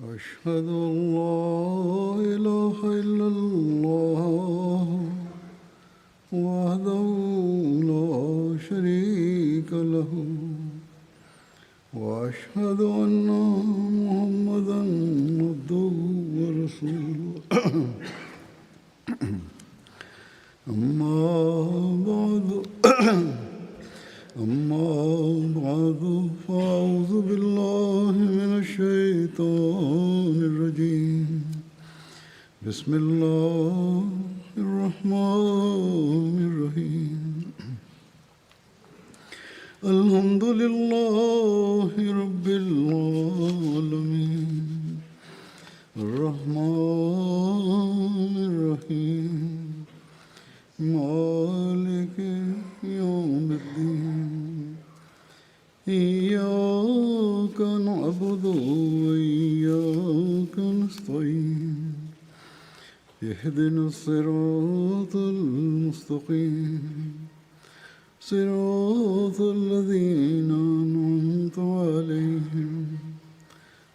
أشهد أن لا إله إلا الله وحده لا شريك له وأشهد أن محمدا عبده ورسوله أما بعد فأعوذ بالله من الشيطان الرجيم بسم الله الرحمن الرحيم الحمد لله رب العالمين الرحمن الرحيم مالك يوم الدين إياك نعبد وإياك نستعين اهدنا الصراط المستقيم صراط الذين أنعمت عليهم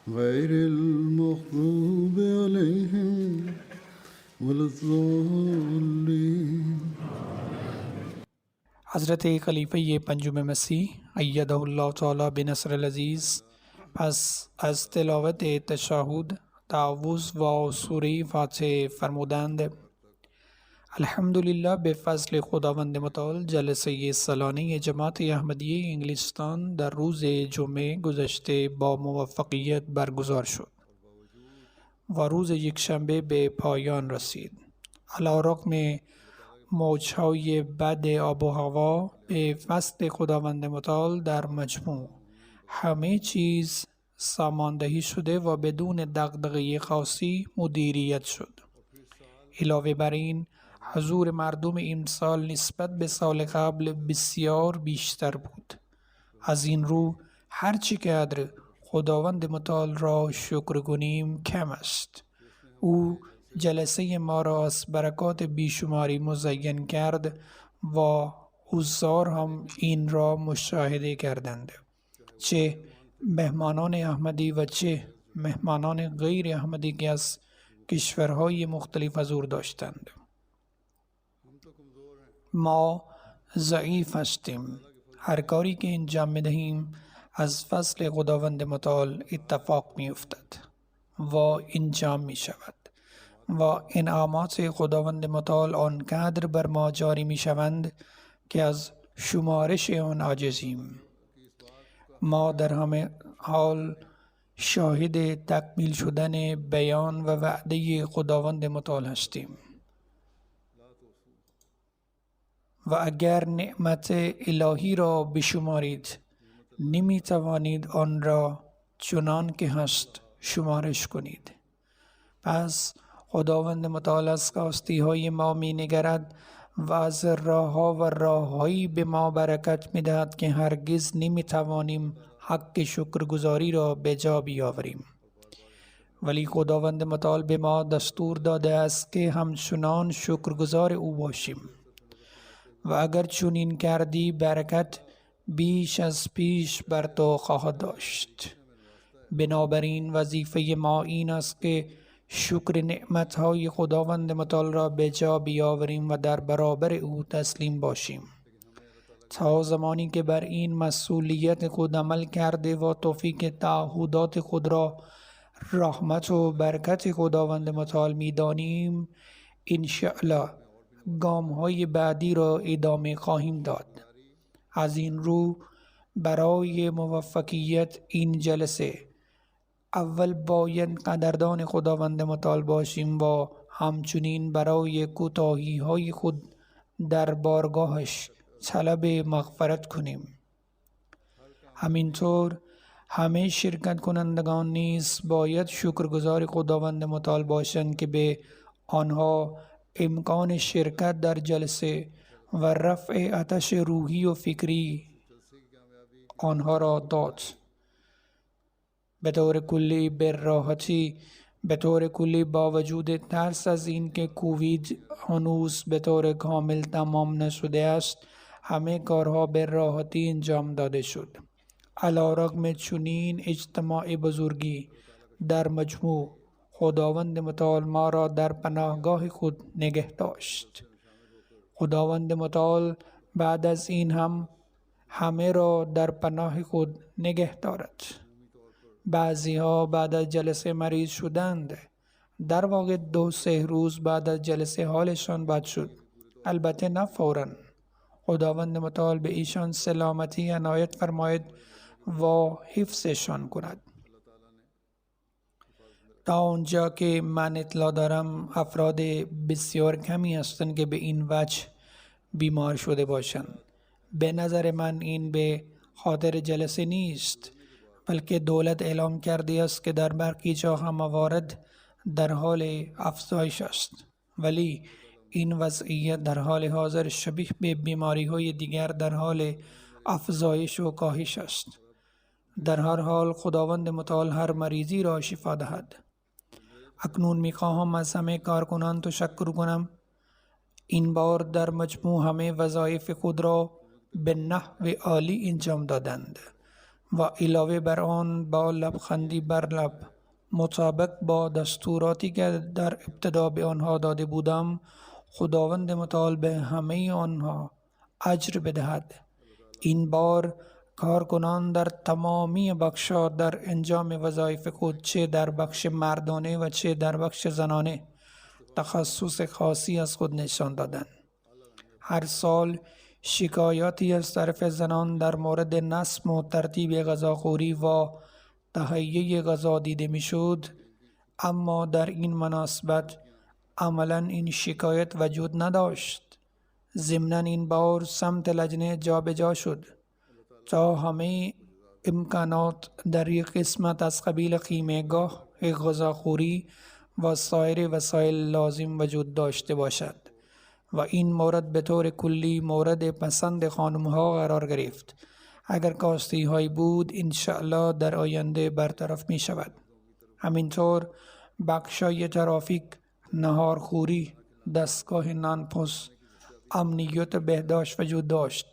غير المغضوب عليهم ولا الضالين حضرت خلیفه پنجم مسیح ایده الله تعالی بنصر العزیز پس از تلاوت تشهد تعوذ و سوره فاتحه فرمودند: الحمدلله به فضل خداوند متعال جلسه سالانه جماعت احمدیه انگلستان در روز جمعه گذشته با موفقیت برگزار شد و روز یکشنبه به پایان رسید. علی‌رغم موج‌های بد آب و هوا به فضل خداوند متعال در مجموع همه چیز ساماندهی شده و بدون دغدغه خاصی مدیریت شد. علاوه بر این حضور مردم امسال نسبت به سال قبل بسیار بیشتر بود. از این رو هرچی قدر خداوند متعال را شکر کنیم کم است. او جلسه ما را از برکات بیشماری مزین کرد و حضار هم این را مشاهده کردند، چه مهمانان احمدی و چه مهمانان غیر احمدی که از کشورهای مختلف حضور داشتند. ما ضعیف هستیم. هر کاری که انجام می‌دهیم از فضل خداوند متعال اتفاق می‌افتد و انجام می‌شود و انعامات خداوند متعال آنقدر بر ما جاری می‌شوند که از شمارش آن عاجزیم. ما در همه حال شاهد تکمیل شدن بیان و وعده خداوند متعال هستیم و اگر نعمت الهی را بشمارید نمی توانید آن را چنان که هست شمارش کنید. پس خداوند متعال از کاستی های ما می نگرد و از راه ها و راههایی به ما برکت می دهد که هرگز نمی توانیم حق شکرگزاری را به جا بیاوریم. ولی خداوند متعال به ما دستور داده است که همچنان شکرگزار او باشیم و اگر چنین کردی برکت بیش از پیش بر تو خواهد داشت. بنابراین وظیفه ما این است که شکر نعمتهای خداوند متعال را به جا بیاوریم و در برابر او تسلیم باشیم تا زمانی که بر این مسئولیت خود عمل کرده و توفیق تعهدات خود را رحمت و برکت خداوند متعال می دانیم انشاءالله گام های بعدی را ادامه خواهیم داد. از این رو برای موفقیت این جلسه اول باید قدردان خداوند متعال باشیم و همچنین برای کوتاهی های خود در بارگاهش طلب مغفرت کنیم. همینطور همه شرکت کنندگان نیز باید شکرگزار خداوند متعال باشند که به آنها امکان شرکت در جلسه و رفع آتش روحی و فکری آنها را داد. به طور کلی به طور کلی با وجود ترس از این که کووید هنوز به طور کامل تمام نشده است همه کارها به راحتی انجام داده شد. علی‌رغم چنین اجتماع بزرگی در مجموع خداوند متعال ما را در پناهگاه خود نگه داشت. خداوند متعال بعد از این هم همه را در پناه خود نگه دارد. بعضی ها بعد از جلسه مریض شدند. در واقع 2-3 روز بعد از جلسه حالشان بد شد. البته نه فوراً. خداوند متعال به ایشان سلامتی عنایت فرماید و حفظشان کند. تا اونجا که من اطلاع دارم افراد بسیار کمی هستند که به این وجه بیمار شده باشند. به نظر من این به خاطر جلسه نیست، بلکه دولت اعلام کرده است که در برخی جاها موارد در حال افزایش است، ولی این وضعیت در حال حاضر شبیه به بیماری های دیگر در حال افزایش و کاهش است. در هر حال خداوند متعال هر مریضی را شفا دهد. اکنون میخواهم از همه کارکنان تشکر کنم. این بار در مجموع همه وظایف خود را به نحو عالی انجام دادند و علاوه بر آن با لبخندی بر لب مطابق با دستوراتی که در ابتدا به آنها داده بودم خداوند متعال به همه آنها اجر بدهد. این بار کارکنان در تمامی بخش‌ها در انجام وظایف خود چه در بخش مردانه و چه در بخش زنانه تخصص خاصی از خود نشان دادند. هر سال شکایاتی از طرف زنان در مورد نظم و ترتیب غذاخوری و تهیه غذا دیده میشد، اما در این مناسبت عملاً این شکایت وجود نداشت. ضمناً این بار سمت لجنه جابجا شد تا همه امکانات در یک قسمت از قبیل خیمه‌گاه غذاخوری و سایر وسایل لازم وجود داشته باشد و این مورد به طور کلی مورد پسند خانم‌ها قرار گرفت. اگر کاستی هایی بود انشاءالله در آینده برطرف می شود. همینطور بخشای ترافیک، نهارخوری، دستگاه نانپس، امنیت بهداشت وجود داشت.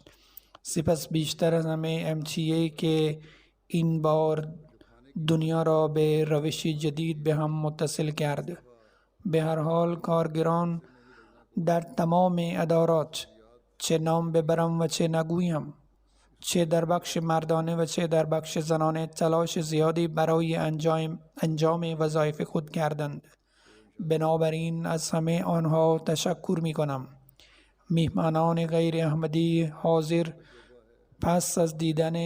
سپس بیشتر از همه MTA که این بار دنیا را به روش جدید به هم متصل کرد. به هر حال کارگران در تمام ادارات، چه نام ببرم و چه نگویم، چه در بخش مردانه و چه در بخش زنانه تلاش زیادی برای انجام وظایف خود کردند. بنابراین از همه آنها تشکر می کنم. میهمانان غیر احمدی حاضر پس از دیدن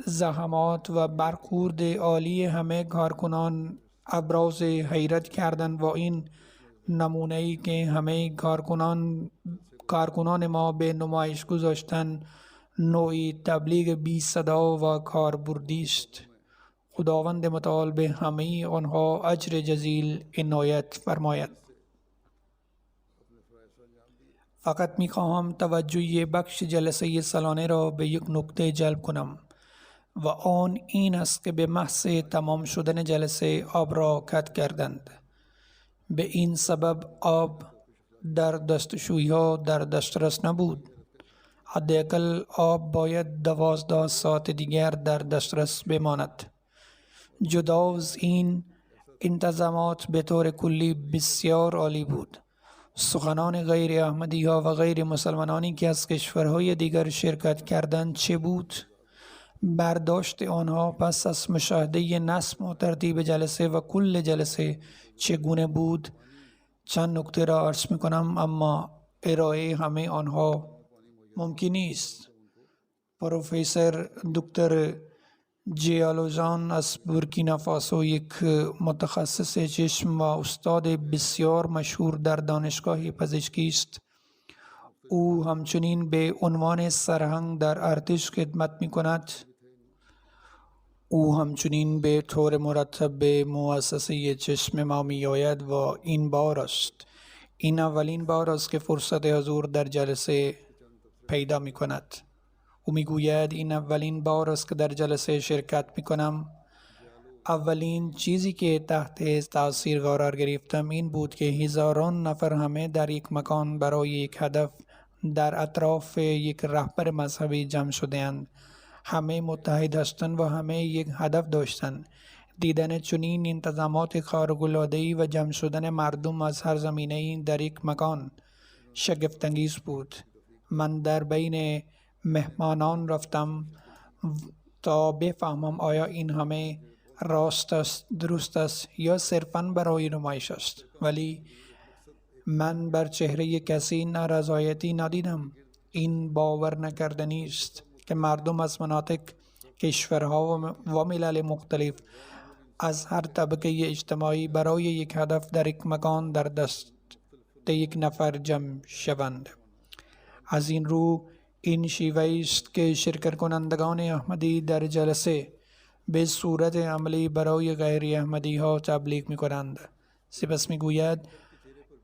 زحمات و برخورد عالی همه کارکنان ابراز حیرت کردند و این نمونه‌ای که همه کارکنان ما به نمایش گذاشتن نوعی تبلیغ بی صدا و کاربردی است. خداوند متعال به همه آنها اجر جزیل عنایت فرماید. فقط می‌خواهم توجه بخش جلسه سالانه را به یک نکته جلب کنم و آن این است که به محض تمام شدن جلسه آب را قطع کردند. به این سبب آب در دستشویی‌ها در دسترس نبود. حداقل آب باید 12 ساعت دیگر در دسترس بماند. جدا از این انتظامات به طور کلی بسیار عالی بود. سخنان غیر احمدی ها و غیر مسلمانانی که از کشورهای دیگر شرکت کردند چه بود؟ برداشت آنها پس از مشاهده نظم و ترتیب جلسه و کل جلسه چگونه بود؟ چند نکته را عرض می کنم اما ارائه همه آنها ممکن نیست. پروفسور دکتر جیالوزان از بورکینافاسو یک متخصص چشم و استاد بسیار مشهور در دانشگاه پزشکی است. او همچنین به عنوان سرهنگ در ارتش خدمت می کند. او همچنین به طور مرتب به مؤسسه چشم ما می آید و این بار است. این اولین بار است که فرصت حضور در جلسه پیدا می کند. او می گوید این اولین بار است که در جلسه شرکت می کنم. اولین چیزی که تحت تاثیر قرار گرفتم این بود که هزاران نفر همه در یک مکان برای یک هدف در اطراف یک رهبر مذهبی جمع شده‌اند. همه متحد هستند و همه یک هدف داشتند. دیدن چنین انتظامات خارق‌العاده‌ای و جمع شدن مردم از هر زمینه‌ای در یک مکان شگفت‌انگیز بود. من در بین مهمانان رفتم تا بفهمم آیا این همه راست است، درست است یا صرفاً برای نمایش است، ولی من بر چهره کسی نارضایتی ندیدم. این باور نکردنی است که مردم از مناطق، کشورها و ملل مختلف از هر طبقه اجتماعی برای یک هدف در یک مکان در دست یک نفر جمع شوند. از این رو این شیوه است که شرکت کنندگان احمدی در جلسه به صورت عملی برای غیر احمدی ها تبلیغ می کنند. سپس می گوید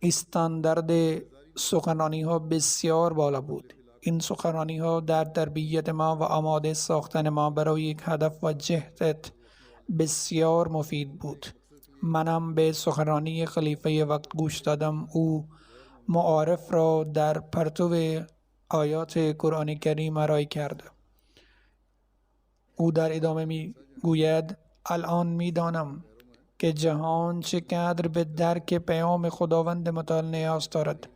استاندارد سخنرانی ها بسیار بالا بود. این سخنرانی ها در تربیت ما و آماده ساختن ما برای یک هدف و جهت بسیار مفید بود. منم به سخنرانی خلیفه وقت گوش دادم. او معارف را در پرتو آیات قرآن کریم ارائه کرد. او در ادامه می گوید الان می دانم که جهان چقدر به درک پیام خداوند متعال نیاز دارد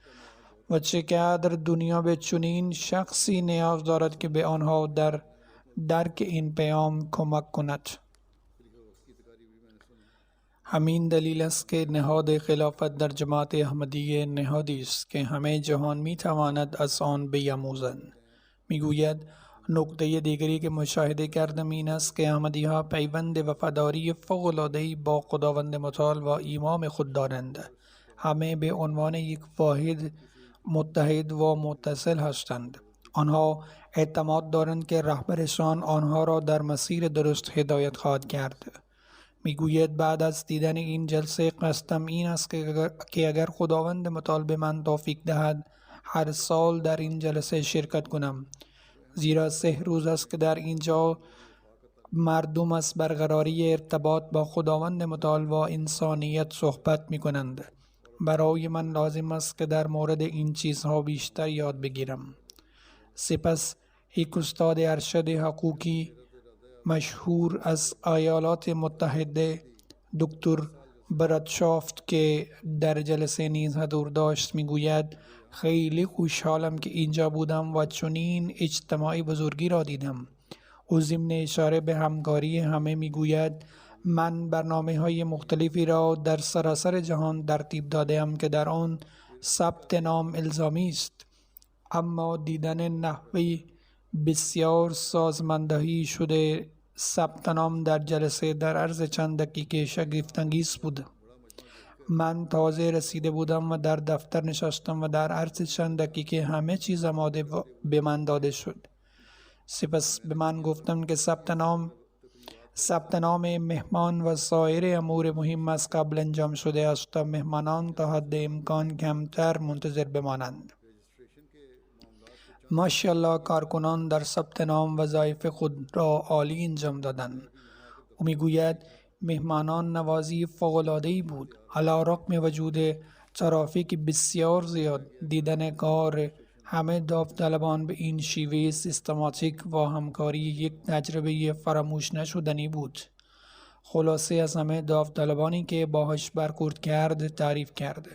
و چقدر دنیا به چنین شخصی نیاز دارد که به آنها در درک این پیام کمک کند. همین دلیل است که نهاد خلافت در جماعت احمدیه نهادی است که همه جهان می تواند از آن بیاموزند. می گوید نکته دیگری که مشاهده کردم این است که احمدی ها پیوند وفاداری فوق‌العاده‌ای با خداوند متعال و امام خود دارند. همه به عنوان یک واحد متحد و متصل هستند. آنها اعتماد دارند که رهبرشان آنها را در مسیر درست هدایت خواهد کرد. میگوید بعد از دیدن این جلسه قصدم این است که اگر خداوند متعال به من توفیق دهد هر سال در این جلسه شرکت کنم، زیرا 3 روز است که در اینجا مردم از برقراری ارتباط با خداوند متعال و انسانیت صحبت می کنند. برای من لازم است که در مورد این چیزها بیشتر یاد بگیرم. سپس یک استاد ارشد حقوقی مشهور از ایالات متحده، دکتر برادشافت که در جلسه نیز حضور داشت، میگوید خیلی خوشحالم که اینجا بودم و چنین اجتماعی بزرگی را دیدم. او ضمن اشاره به همکاری همه میگوید من برنامه‌های مختلفی را در سراسر جهان ترتیب داده‌ام که در آن ثبت نام الزامی است، اما دیدن نحوه بسیار سازماندهی شده ثبت نام در جلسه در عرض چند دقیقه شگفت‌انگیز بود. من تازه رسیده بودم و در دفتر نشستم و در عرض چند دقیقه همه چیز آماده به من داده شد. سپس به من گفتند که ثبت نام مهمان و سایر امور مهم از قبل انجام شده است تا مهمانان تا حد امکان کمتر منتظر بمانند. ماشاءالله کارکنان در ثبت نام وظایف خود را عالی انجام دادند. او میگوید مهمانان نوازی فوق‌العاده‌ای بود. علی‌رغم وجود ترافیک بسیار زیاد، دیدن کار همه داوطلبان به این شیوه سیستماتیک و همکاری یک تجربه فراموش نشدنی بود. خلاصه از همه داوطلبانی که باهاش برخورد کرد تعریف کرد.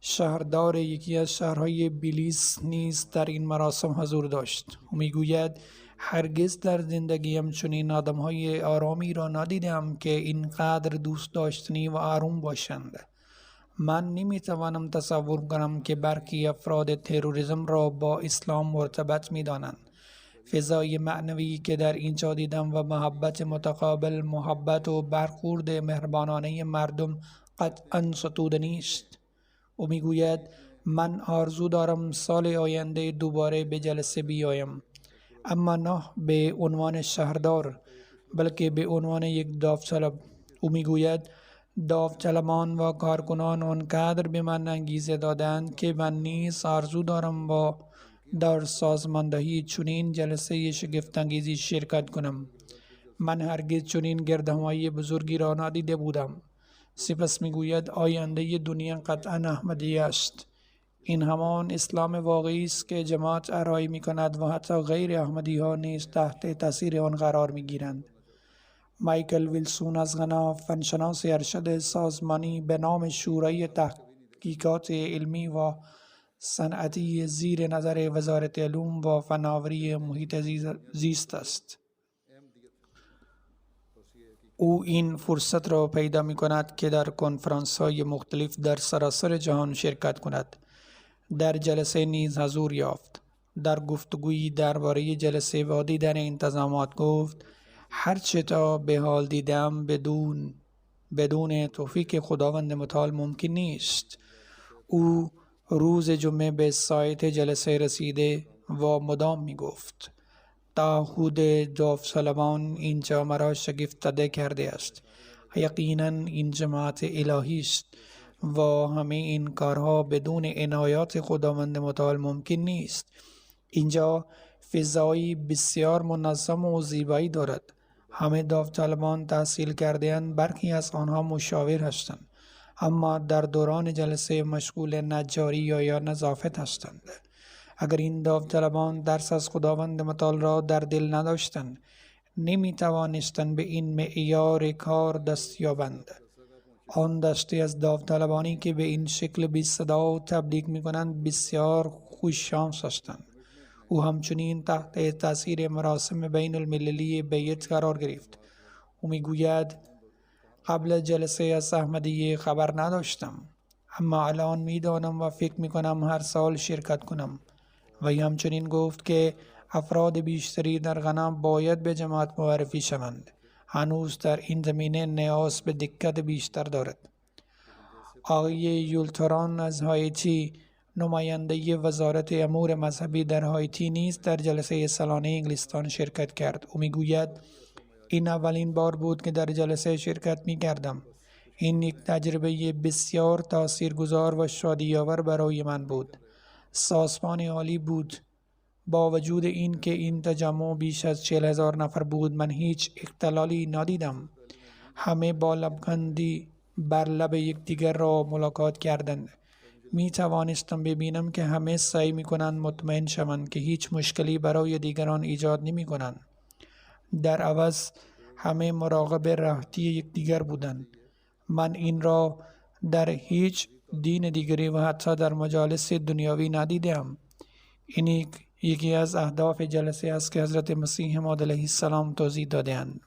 شهردار یکی از شهرهای بیلیس نیز در این مراسم حضور داشت. او میگوید هرگز در زندگیم چنین آدم‌های آرامی را ندیدم که اینقدر دوست داشتنی و آروم باشند. من نمیتوانم تصور کنم که برخی افراد تروریسم را با اسلام مرتبط می‌دانند. فضای معنوی که در اینجا دیدم و محبت متقابل، محبت و برخورد مهربانانه مردم قطعاً ستودنی است. او میگوید من آرزو دارم سال آینده دوباره به جلسه بیایم، اما نه به عنوان شهردار بلکه به عنوان یک داوطلب. او میگوید داوطلبان و کارکنان آنقدر به من انگیزه دادند که من نیز آرزو دارم با در سازماندهی چنین جلسه شگفت‌انگیزی شرکت کنم. من هرگز چنین گردهمایی بزرگی را ندیده بودم. سپس میگوید آینده دنیا قطعا احمدی است. این همان اسلام واقعی است که جماعت ارائه می کند و حتی غیر احمدی ها نیز تحت تاثیر آن قرار می گیرند. مایکل ویلسون از غنا، فنشناس ارشد سازمانی به نام شورای تحقیقات علمی و صنعتی زیر نظر وزارت علوم و فناوری محیط زیست است. او این فرصت را پیدا می کند که در کنفرانس های مختلف در سراسر جهان شرکت کند. در جلسه نیز حضور یافت. در گفتگویی درباره جلسه و دیدن انتظامات گفت: هرچه تا به حال دیدم بدون توفیق خداوند متعال ممکن نیست. او روز جمعه به سایت جلسه رسیده و مدام می گفت: تعهد داوطلبان اینجا مرا شگفت زده کرده است. یقینا این جماعت الهی است و همه این کارها بدون عنایات خداوند متعال ممکن نیست. اینجا فضایی بسیار منظم و زیبایی دارد. همه داوطلبان تحصیل کرده‌اند، برخی از آنها مشاور هستند، اما در دوران جلسه مشغول نجاری یا نظافت هستند. اگر این داوطلبان درس از خداوند متعال را در دل نداشتند، نمی توانستند به این معیار کار دست یابند. آن دسته از داوطلبانی که به این شکل بی صدا و تبلیغ می کنند بسیار خوش شانس هستند. او همچنین تحت تاثیر مراسم بین المللی بیت قرار گرفت. او می گوید: قبل جلسه از احمدیه خبر نداشتم، اما الان می دانم و فکر می کنم هر سال شرکت کنم. و همچنین گفت که افراد بیشتری در غنا باید به جماعت معرفی شوند. هنوز در این زمینه نیاز به دقت بیشتر دارد. آقای یولتران از هایتی، نماینده وزارت امور مذهبی در هایتی نیز در جلسه سالانه انگلستان شرکت کرد. او میگوید: این اولین بار بود که در جلسه شرکت می کردم. این یک تجربه بسیار تاثیرگذار و شادی‌آور برای من بود. سازمان عالی بود. با وجود این که این تجمع بیش از 40,000 نفر بود، من هیچ اختلالی ندیدم. همه با لبخندی بر لب یکدیگر را ملاقات کردند. می توانستم ببینم که همه سعی می کنند مطمئن شوند که هیچ مشکلی برای دیگران ایجاد نمی کنند. در عوض همه مراقب راحتی یکدیگر بودند. من این را در هیچ دین دیگری و حتی در مجالس دنیاوی ندیدم. این یکی از اهداف جلسه است که حضرت مسیح موعود علیه السلام توضیح داده‌اند.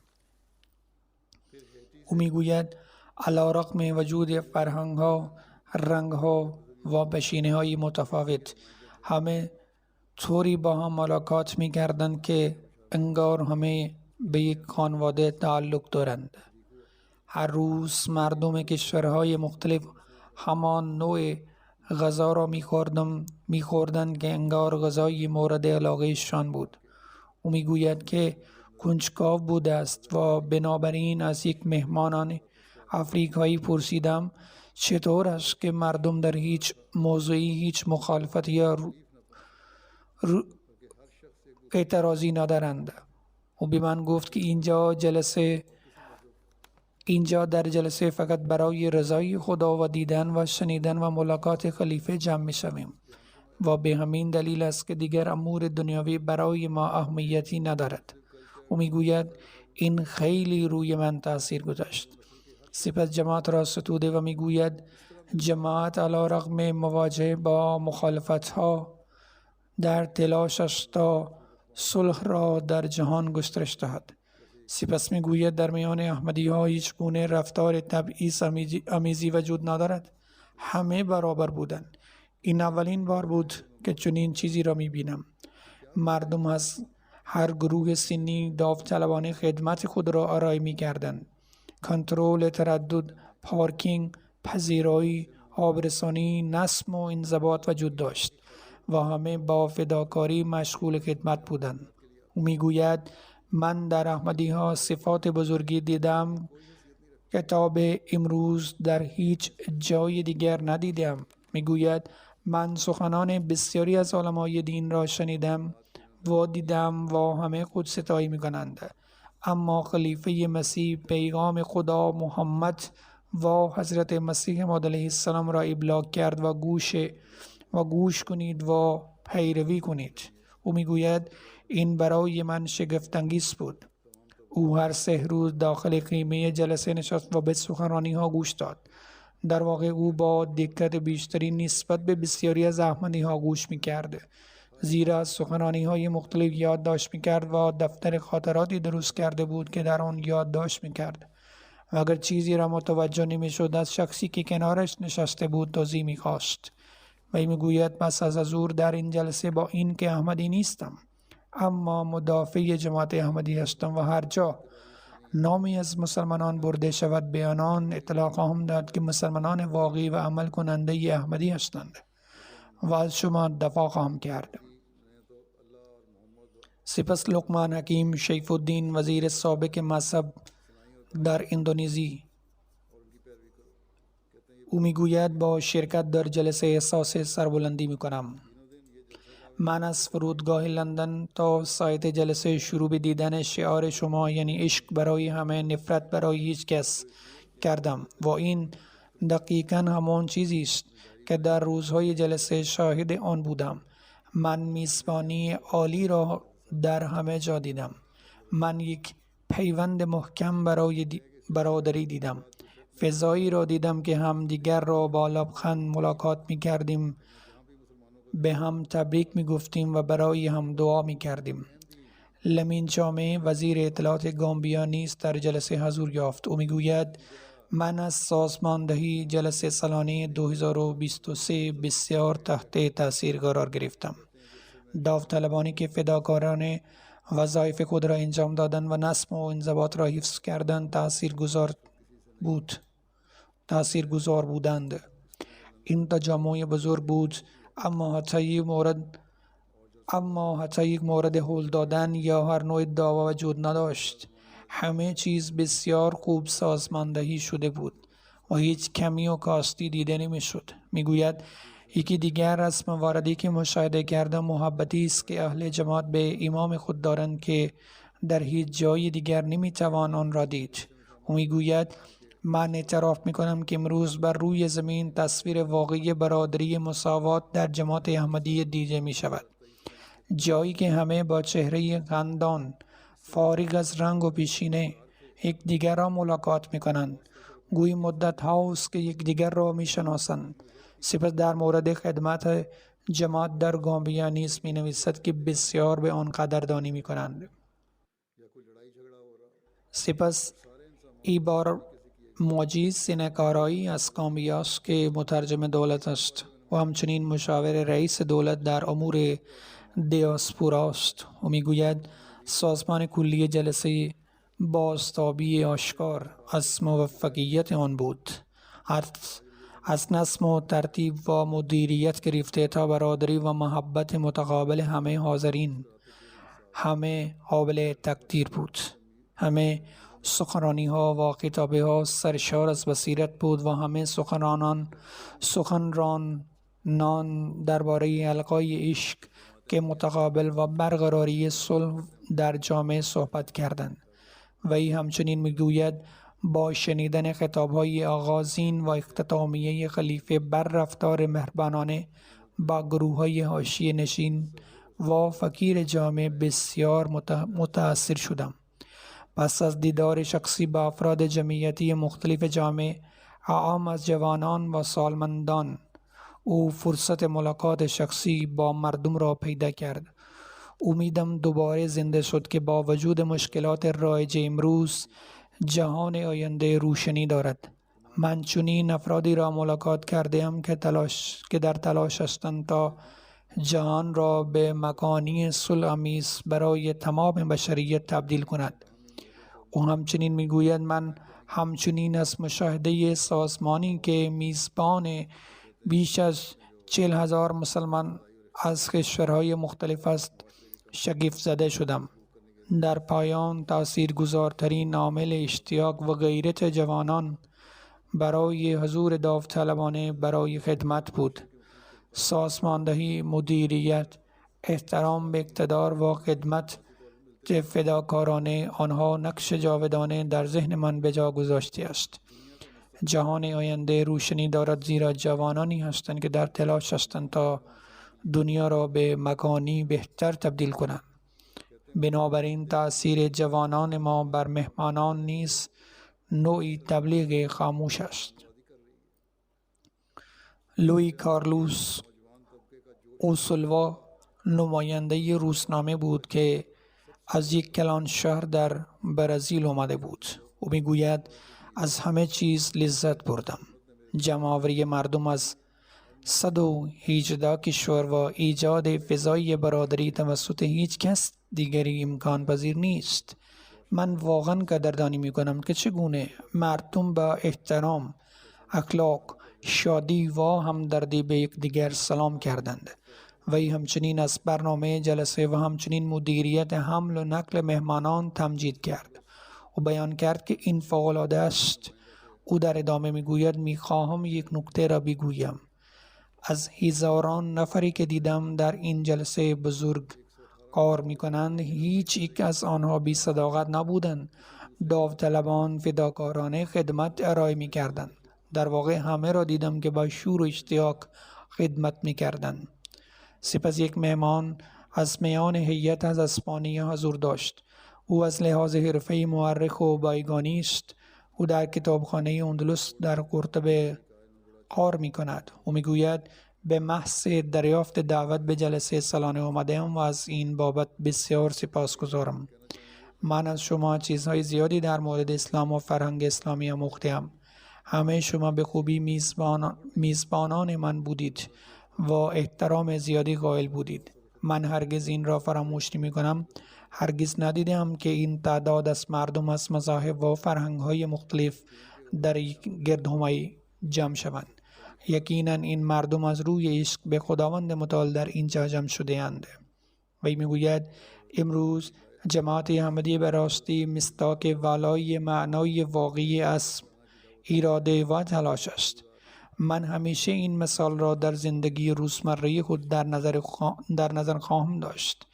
او میگوید: علی‌رغم وجود فرهنگ‌ها، رنگ‌ها و پیشینه‌های متفاوت، همه طوری با هم ملاقات می‌کردند که انگار همه به یک خانواده تعلق دارند. هر روز مردم کشورهای مختلف همان نوع غذا را می‌خوردند که انگار غذای مورد علاقه‌شان بود. او میگوید که کنجکاو بوده است و بنابراین از یک مهمان آفریقایی پرسیدم چطور است که مردم در هیچ موضوعی هیچ مخالفت یا اعتراضی ندارند. او به من گفت که اینجا در جلسه فقط برای رضای خدا و دیدن و شنیدن و ملاقات خلیفه جمع می شویم و به همین دلیل است که دیگر امور دنیاوی برای ما اهمیتی ندارد. او می گوید: این خیلی روی من تاثیر گذاشت. سپس جماعت را ستوده و می گوید: جماعت علی‌رغم مواجهه با مخالفت ها در تلاش است تا صلح را در جهان گسترش دهد. سپس می گوید: در میان احمدی ها هیچ گونه رفتار تبعیض آمیزی وجود ندارد. همه برابر بودند. این اولین بار بود که چنین چیزی را می بینم. مردم از هر گروه سنی داوطلبانه خدمت خود را آرای می کردند. کنترل تردد، پارکینگ، پذیرایی، آبرسانی، نظم و انضباط وجود داشت و همه با فداکاری مشغول خدمت بودند. او می گوید: من در احمدی ها صفات بزرگی دیدم که تا به امروز در هیچ جای دیگر ندیدم. می گوید: من سخنان بسیاری از علمای دین را شنیدم و دیدم و همه خود ستایی می کنند، اما خلیفه مسیح، پیغام خدا محمد و حضرت مسیح موعود علیه السلام را ابلاغ کرد و گوش کنید و پیروی کنید. او می گوید: این برای من شگفت انگیز بود. او هر 3 روز داخل خیمه جلسه نشست و به سخنرانی ها گوش داد. در واقع او با دقت بیشتری نسبت به بسیاری از احمدی ها گوش می کرد، زیرا از سخنرانی های مختلف یادداشت می کرد و دفتر خاطراتی درست کرده بود که در آن یادداشت می کرد و اگر چیزی را متوجه نمی شد از شخصی که کنارش نشسته بود توضیح می خواست. وی می گوید پس از حضور در این جلسه با این که احمدی نیستم اما مدافع جماعت احمدی هستم و هر جا نامی از مسلمانان برده شود به آنان اطلاع خواهم داد که مسلمانان واقعی و عمل کننده احمدی هستند و از شما دفاع خواهم کرد. سپس لقمان حکیم شیف الدین وزیر سابق مذهب در اندونزی او میگوید با شرکت در جلسه احساس سربلندی میکنم. من از فرودگاه لندن تا سایت جلسه شروع به دیدن شعار شما یعنی عشق برای همه نفرت برای هیچ کس کردم و این دقیقاً همان چیزی است که در روزهای جلسه شاهد آن بودم. من میزبانی عالی را در همه جا دیدم. من یک پیوند محکم برای برادری دیدم. فضایی را دیدم که هم دیگر را با لبخند ملاقات می کردیم، به هم تبریک می گفتیم و برای هم دعا می کردیم. لمین جامع وزیر اطلاعات گامبیا نیز در جلسه حضور یافت. او می گوید من از سازماندهی جلسه سالانه 2023 بسیار تحت تاثیر قرار گرفتم. داوطلبانی که فداکارانه وظایف خود را انجام دادند و نظم و انضباط را حفظ کردند تاثیرگذار بودند. این تجمع بزرگ بود اما حتی یک مورد هول دادن یا هر نوع دعوا وجود نداشت. همه چیز بسیار خوب سازماندهی شده بود و هیچ کمی و کاستی دیده نمی شد. می گوید یکی دیگر رسم واردی که مشاهده کردم محبتی است که اهل جماعت به امام خود دارند که در هیچ جای دیگر نمی توان آن را دید. او می گوید من اعتراف می کنم که امروز بر روی زمین تصویر واقعی برادری مساوات در جماعت احمدی دیده می شود. جایی که همه با چهره خندان فارغ از رنگ و پیشینه یکدیگر را ملاقات می کنند. گویی مدت هاست که یکدیگر را می شناسند. سپس در مورد خدمت جماعت در گامبیا نیز می نویسد که بسیار به آن قدردانی می کنند. سپس ای بار موجی سینه‌کارایی از گامبیاست که مترجم دولت است و همچنین مشاور رئیس دولت در امور دیاسپورا است. و میگوید سازمان کلی جلسه بازتابی آشکار از موفقیت آن بود. از نظم و ترتیب و مدیریت گرفته تا برادری و محبت متقابل همه حاضرین همه قابل تقدیر بود. همه سخنرانی ها و خطابه ها سرشار از بصیرت بود و همه سخنرانان درباره القای عشق که متقابل و برقراری صلح در جامعه صحبت کردند. وی همچنین میگوید با شنیدن خطاب‌های آغازین و اختتامیه خلیفه بر رفتار مهربانانه با گروه‌های حاشیه نشین و فقیر جامعه بسیار متاثر شدم. پس از دیدار شخصی با افراد جمعیتی مختلف جامعه، عام از جوانان و سالمندان، او فرصت ملاقات شخصی با مردم را پیدا کرد. امیدم دوباره زنده شد که با وجود مشکلات رایج امروز جهان آینده روشنی دارد. من چنین افرادی را ملاقات کردم که در تلاش هستند تا جهان را به مکانی صلح‌آمیز برای تمام بشریت تبدیل کند. او همچنین میگوید من همچنین از مشاهده سازمانی که میزبان بیش از 40,000 مسلمان از کشورهای مختلف است شگفت زده شدم. در پایان تاثیرگذارترین عامل اشتیاق و غیرت جوانان برای حضور داوطلبانه برای خدمت بود. سازماندهی، مدیریت، احترام به اقتدار و خدمت که فداکارانه آنها نقش جاودانه در ذهن من به جا گذاشته است. جهان آینده روشنی دارد زیرا جوانانی هستند که در تلاش هستند تا دنیا را به مکانی بهتر تبدیل کنند. بنابراین تأثیر جوانان ما بر مهمانان نیز نوعی تبلیغ خاموش است. لوی کارلوس اوسولوا نماینده روزنامه بود که از یک کلان شهر در برزیل آمده بود. او میگوید از همه چیز لذت بردم. جمع‌آوری مردم از 118 کشور و ایجاد فضای برادری توسط هیچ کس دیگری امکان پذیر نیست. من واقعا قدردانی می کنم که چگونه مردم با احترام، اخلاق، شادی و همدردی به یکدیگر سلام کردند. وی همچنین از برنامه جلسه و همچنین مدیریت حمل و نقل مهمانان تمجید کرد. او بیان کرد که این فوق‌العاده است. او در ادامه میگوید میخواهم یک نکته را بگویم. از هزاران نفری که دیدم در این جلسه بزرگ کار میکنند، هیچ یک از آنها بی صداقت نبودند. داوطلبان فداکارانه خدمت ارائه میکردند. در واقع همه را دیدم که با شور و اشتیاق خدمت میکردند. سپس یک مهمان از میان هیئت از اسپانیا حضور داشت. او از لحاظ حرفه‌ای مورخ و بایگانی است. او در کتابخانه اندلس در قرطبه کار می کند. او می گوید به محض دریافت دعوت به جلسه سالانه آمده‌ام و از این بابت بسیار سپاسگزارم. من از شما چیزهای زیادی در مورد اسلام و فرهنگ اسلامی آموخته‌ام. همه شما به خوبی میزبانان من بودید و احترام زیادی قائل بودید. من هرگز این را فراموش نمی کنم. هرگز ندیدم که این تعداد از مردم از مذاهب و فرهنگ‌های مختلف در یک گردهمایی جمع شوند. یقینا این مردم از روی عشق به خداوند متعال در اینجا جمع شده اند. وی میگوید امروز جماعت احمدی به راستی مصداق والای معنای واقعی از اراده و تلاش است. من همیشه این مثال را در زندگی روزمره خود در نظر خواهم داشت.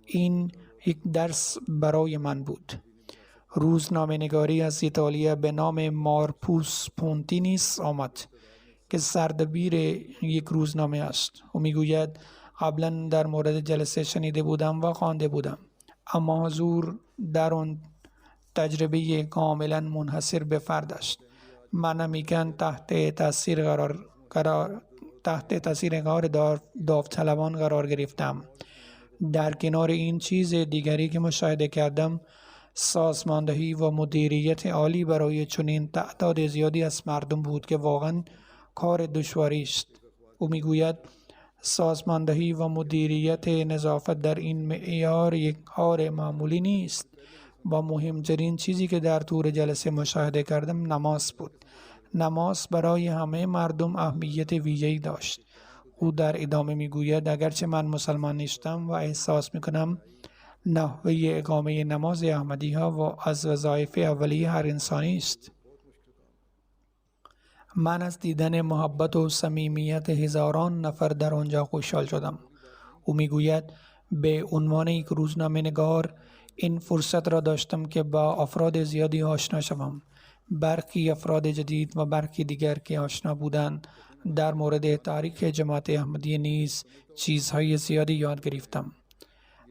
این یک درس برای من بود. روزنامه‌نگاری از ایتالیا به نام مارپوس پونتینیس آمد که سردبیر یک روزنامه است. او میگوید قبلا در مورد جلسه شنیده بودم و خوانده بودم، اما حضور در آن تجربه کاملا منحصر به فرد است. من همیکن تحت تاثیر کار داوطلبان قرار گرفتم. در کنار این چیز دیگری که مشاهده کردم، سازماندهی و مدیریت عالی برای چنین تعداد زیادی از مردم بود که واقعا کار دشواری است. او میگوید سازماندهی و مدیریت نظافت در این معیار یک کار معمولی نیست. و مهمترین چیزی که در طول جلسه مشاهده کردم نماز بود. نماز برای همه مردم اهمیت ویژه‌ای داشت. او در ادامه میگوید اگرچه من مسلمان نیستم و احساس میکنم نحوه اقامه نماز احمدی ها و از وظایف اولیه هر انسانی است، من از دیدن محبت و صمیمیت هزاران نفر در آنجا خوشحال شدم. او میگوید به عنوان یک روزنامه‌نگار این فرصت را داشتم که با افراد زیادی آشنا شوم. برخی افراد جدید و برخی دیگر که آشنا بودند در مورد تاریخ جماعت احمدیه نیز چیزهای زیادی یاد گرفتم.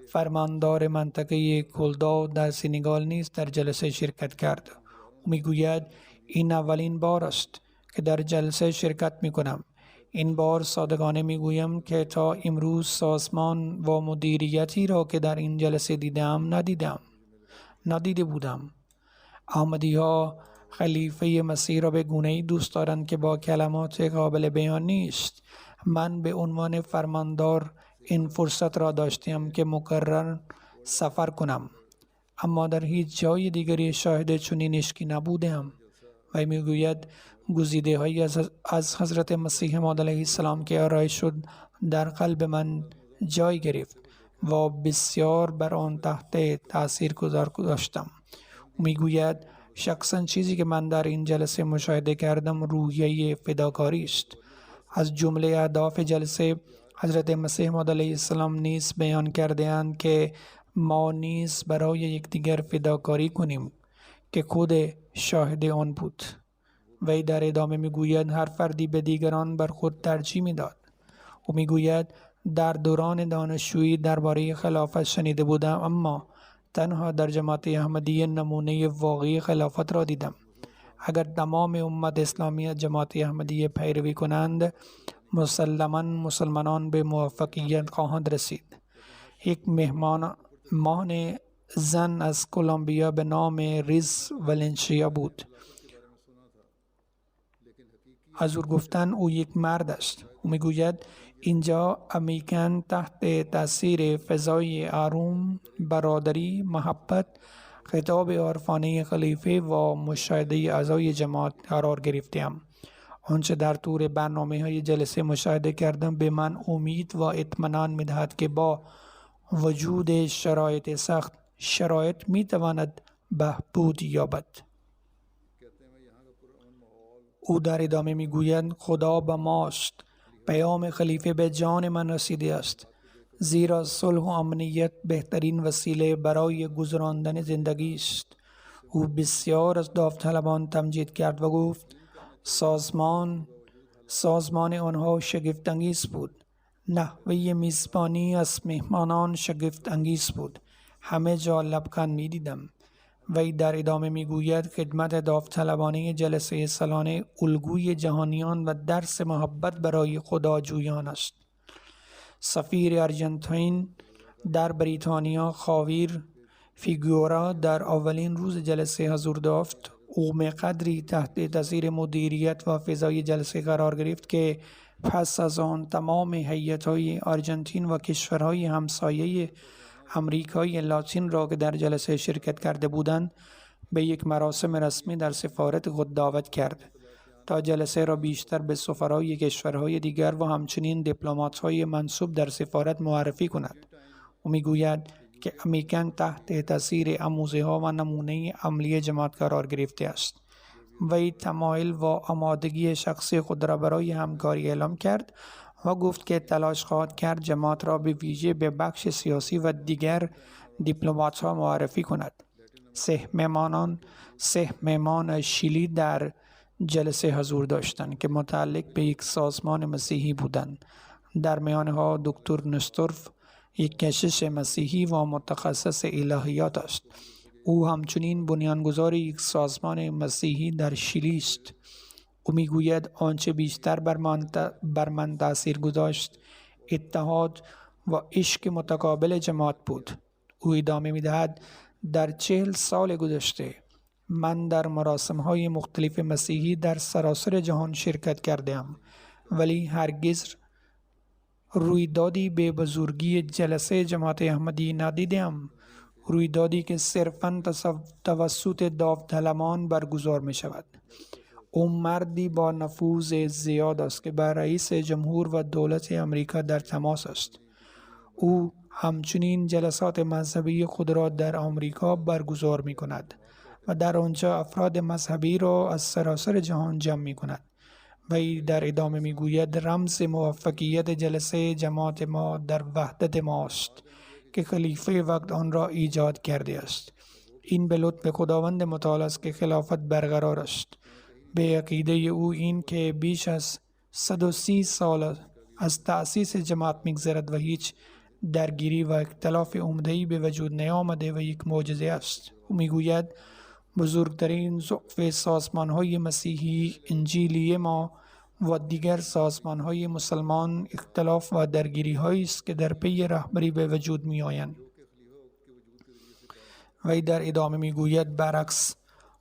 فرماندار منطقه کلدا در سنگال نیز در جلسه شرکت کرد. او میگوید این اولین بار است که در جلسه شرکت می کنم. این بار صادقانه می گویم که تا امروز سازمان و مدیریتی را که در این جلسه ندیده بودم. احمدی ها خلیفه مسیح را به گونه‌ای دوست دارند که با کلمات قابل بیان نیست. من به عنوان فرماندار این فرصت را داشتم که مکرر سفر کنم، اما در هیچ جای دیگری شاهد چنین عشقی نبودم. و میگوید گزیده هایی از حضرت مسیح موعود علیه السلام که ارائه شد در قلب من جای گرفت و بسیار بر آن تحت تاثیر گذاشتم. میگوید شخصا چیزی که من در این جلسه مشاهده کردم روحیه فداکاری است. از جمله اهداف جلسه حضرت مسیح موعود علیه السلام نیز بیان کرده اند که ما نیز برای یکدیگر فداکاری کنیم که خود شاهد آن بود. وی در ادامه میگوید هر فردی به دیگران بر خود ترجیح میداد. او میگوید در دوران دانشجویی درباره خلافت شنیده بودم، اما تنها در جماعت احمدیه نمونه واقعی خلافت را دیدم. اگر تمام امت اسلامی از جماعت احمدیه پیروی کنند، مسلماً مسلمانان به موفقیت خواهند رسید. یک مهمان زن از کلمبیا به نام ریز ولنشیا بود. از او گفتن او یک مرد است. او میگوید اینجا امریکن تحت تاثیر فضای آروم، برادری، محبت، خطاب عرفانه خلیفه و مشاهده اعضای جماعت قرار گرفتیم. آنچه در طور برنامه‌های جلسه مشاهده کردم به من امید و اطمینان می‌دهد که با وجود شرایط سخت، شرایط می‌تواند بهبود یابد. او در ادامه میگوید خدا با ماست. پیام خلیفه به جان من رسیده است، زیرا صلح و امنیت بهترین وسیله برای گذراندن زندگی است. او بسیار از داوطلبان تمجید کرد و گفت سازمان آنها شگفت انگیز بود. نحوه میزبانی از مهمانان شگفت انگیز بود. همه جا لبخند می دیدم. وی در ادامه می گوید خدمت داوطلبانه جلسه سالانه الگوی جهانیان و درس محبت برای خداجویان است. سفیر ارژانتین در بریتانیا خاویر فیگورا در اولین روز جلسه حضور یافت. او قدری تحت تاثیر مدیریت و فضای جلسه قرار گرفت که پس از آن تمام هیئت‌های آرژانتین و کشورهای همسایه امریکای لاتین را که در جلسه شرکت کرده بودند به یک مراسم رسمی در سفارت خود دعوت کرد تا جلسه را بیشتر به سفرای کشورهای دیگر و همچنین دیپلمات‌های منصوب در سفارت معرفی کند. او میگوید که امریکن تحت تاثیر آموزه‌ها و نمونه عملی جماعت قرار گرفته است. وی تمایل و آمادگی شخصی خود را برای همکاری اعلام کرد و گفت که تلاش خواهد کرد جماعت را به ویژه به بخش سیاسی و دیگر دیپلمات‌ها معرفی کند. 3 مهمان شیلی در جلسه حضور داشتند که متعلق به یک سازمان مسیحی بودند. در میانها دکتر نستورف، یک کشیش مسیحی و متخصص الهیات است. او همچنین بنیانگذار یک سازمان مسیحی در شیلی است. او میگوید آنچه بیشتر بر من تاثیر گذاشت اتحاد و عشق متقابل جماعت بود. او ادامه میدهد در 40 سال گذشته من در مراسم‌های مختلف مسیحی در سراسر جهان شرکت کردم، ولی هرگز رویدادی به بزرگی جلسه جماعت احمدی ندیدم. رویدادی که صرفاً توسط داوطلبان برگزار می شود. او مردی با نفوذ زیاد است که با رئیس جمهور و دولت امریکا در تماس است. او همچنین جلسات مذهبی خود را در آمریکا برگزار می کند و در آنجا افراد مذهبی را از سراسر جهان جمع می کند. وی در ادامه می گوید رمز موفقیت جلسه جماعت ما در وحدت ماست که خلیفه وقت آن را ایجاد کرده است. این به لطف خداوند متعال است که خلافت برقرار است. به عقیده او این که بیش از 130 سال از تأسیس جماعت می‌گذرد و هیچ درگیری و اختلاف عمده‌ای به وجود نیامده و یک معجزه است. او میگوید بزرگترین ضعف سازمان‌های مسیحی انجیلی ما و دیگر سازمان‌های مسلمان اختلاف و درگیری‌هایی است که در پی رهبری به وجود می‌آیند. وی در ادامه میگوید برعکس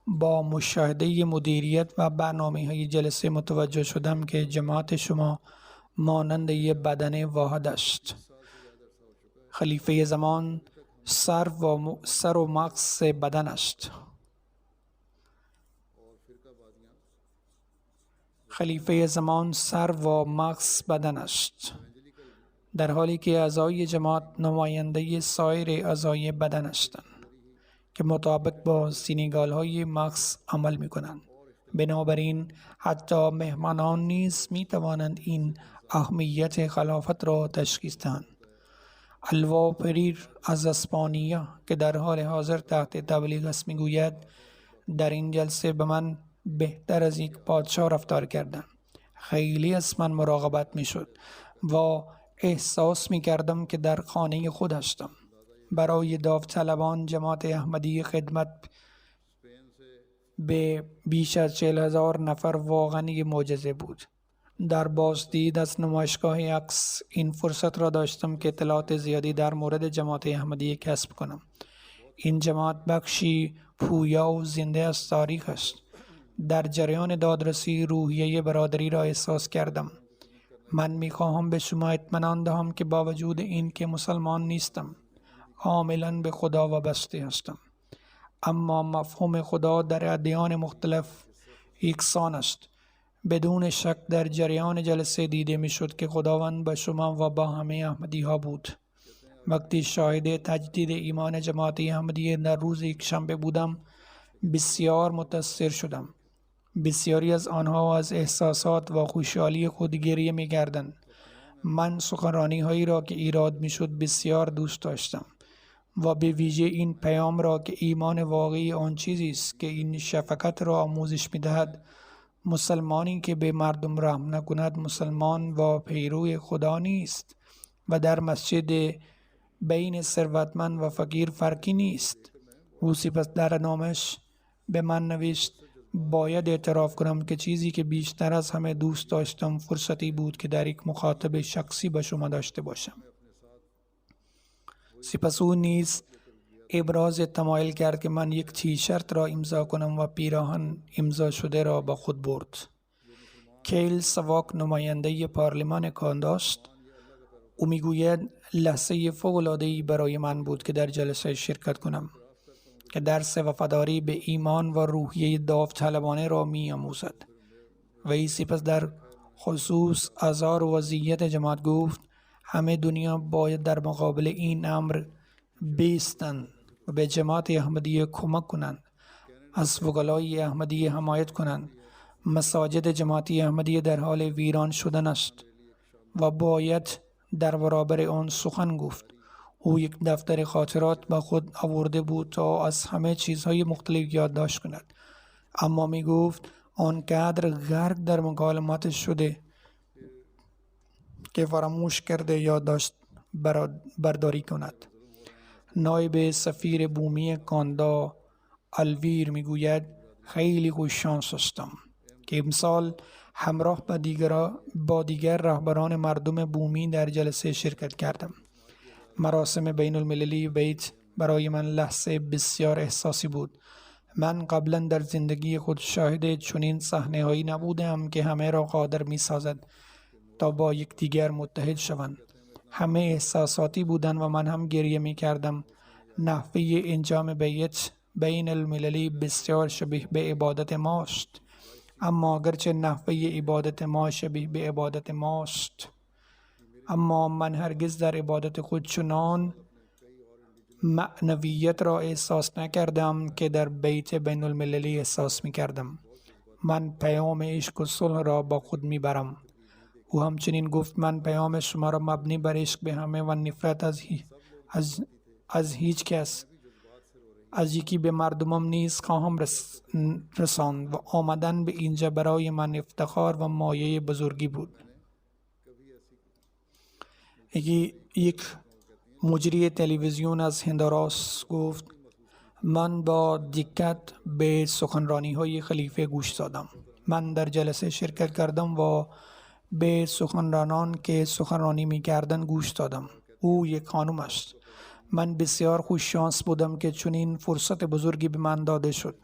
با مشاهده مدیریت و برنامه‌های جلسه متوجه شدم که جماعت شما مانند یک بدن واحد است. خلیفه زمان سر و مغز بدن است. خلیفه زمان سر و مغز بدن است، در حالی که اعضای جماعت نماینده سایر اعضای بدن هستند که مطابق با سینگال‌های مغز عمل می‌کنند. بنابراین حتی مهمانان نیز می‌توانند این اهمیت خلافت را تشخیص دهند. الوا پریر از اسپانیا که در حال حاضر تحت تبلیغ است میگوید در این جلسه به من بهتر از یک پادشاه رفتار کردند. خیلی از من مراقبت میشد و احساس می کردم که در خانه خود هستم. برای داوطلبان جماعت احمدی خدمت به بیش از 40,000 نفر واقعا یک معجزه بود. در بازدید از نمایشگاه عکس این فرصت را داشتم که اطلاعات زیادی در مورد جماعت احمدی کسب کنم. این جماعت بخشی پویا و زنده از تاریخ است. در جریان دادرسی روحیه برادری را احساس کردم. من میخواهم به شما اطمینان دهم که با وجود این که مسلمان نیستم، کاملا به خدا وابسته هستم. اما مفهوم خدا در ادیان مختلف یکسان است. بدون شک در جریان جلسه دیده می شد که خداوند با شما و با همه احمدی ها بود. وقتی شاهد تجدید ایمان جماعت احمدی در روز یکشنبه بودم، بسیار متاثر شدم. بسیاری از آنها از احساسات و خوشحالی خود گریه می کردند. من سخنرانی هایی را که ایراد می شد بسیار دوست داشتم و به ویژه این پیام را که ایمان واقعی آن چیزی است که این شفقت را آموزش می دهد. مسلمانی که به مردم رحم نکند مسلمان و پیرو خدا نیست و در مسجد بین ثروتمند و فقیر فرقی نیست. او سپس در نامش به من نوشت: باید اعتراف کنم که چیزی که بیشتر از همه دوست داشتم فرصتی بود که در یک مخاطب شخصی با شما داشته باشم. سپس او نیز ابراز تمایل کرد که من یک تیشرت را امضا کنم و پیراهن امضا شده را با خود برد. کیل سواک نماینده پارلمان کانادا است. او میگوید لحظه فوق‌العاده‌ای برای من بود که در جلسه شرکت کنم که درس وفاداری به ایمان و روحیه داوطلبانه را می آموزد. و ای سپس در خصوص آزار و وضعیت جماعت گفت: همه دنیا باید در مقابل این امر بیستند و به جماعت احمدی کمک کنند، از وکلای احمدی حمایت کنند. مساجد جماعت احمدی در حال ویران شدن است و باید در برابر آن سخن گفت. او یک دفتر خاطرات با خود آورده بود تا از همه چیزهای مختلف یادداشت کند، اما می گفت آنقدر غرق در مکالمات شده که فراموش کرده یادداشت برداری کند. نایب سفیر بومی کانادا الویر میگوید: خیلی خوششانس هستم که امسال همراه با دیگر رهبران مردم بومی در جلسه شرکت کردم. مراسم بین المللی بیت برای من لحظه بسیار احساسی بود. من قبلا در زندگی خود شاهد چنین صحنه هایی نبودم که همه را قادر می سازد تا با یکدیگر متحد شوند. همه احساساتی بودند و من هم گریه می کردم. نحوه انجام بیت بین المللی بسیار شبیه به عبادت ماست، اما اگرچه نحوه عبادت ما شبیه به عبادت ماست، اما من هرگز در عبادت خود چنان معنویت را احساس نکردم که در بیت بین المللی احساس می کردم. من پیام عشق و صلح را با خود می برم. او همچنین گفت: من پیام شما را مبنی بر عشق به همه و نفرت از هیچ کس، از یکی به مردمم نیز خواهم رساند و آمدن به اینجا برای من افتخار و مایه بزرگی بود. یک مجری تلویزیون از هندوراس گفت: من با دقت به سخنرانی های خلیفه گوش دادم. من در جلسه شرکت کردم و به سخنرانان که سخنرانی می کردن گوش دادم. او یک خانم است. من بسیار خوش شانس بودم که چنین فرصت بزرگی به من داده شد.